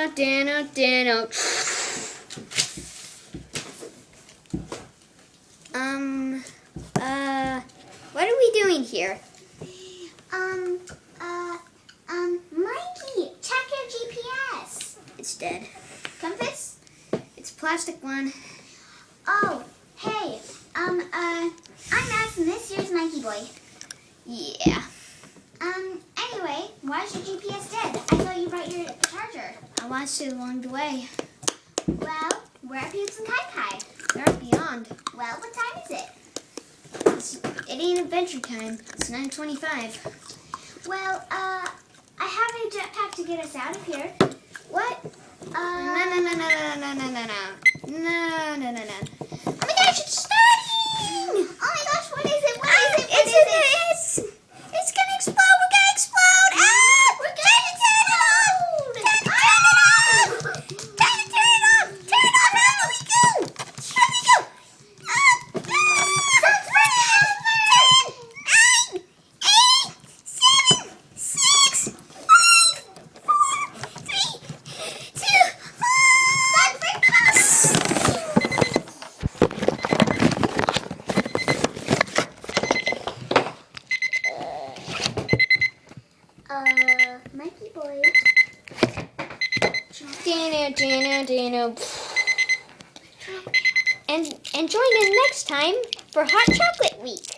Dano. What are we doing here? Mikey, check your GPS. It's dead. Compass? It's a plastic one. Oh, hey, I'm Max and this here's Mikey Boy. Yeah. Anyway, why is your GPS dead? I thought you brought your charger. I lost it along the way. Well, where are Pukes and Kai Kai? They're beyond. Well, what time is it? It ain't adventure time. It's 9:25. Well, I have a jetpack to get us out of here. What? No. Oh my gosh, it's starting! Oh my gosh, what is it? What is it? It's gonna explode. We're gonna explode. Ah! We're gonna turn it off! Time to turn it off. Time to turn it off. Turn it off. How do we go? How do we go? Stop burning. 9, 8, 7, 6, 5, 4, 3, 2, 1. Mikey Boy. Dano. And join in next time for Hot Chocolate Week.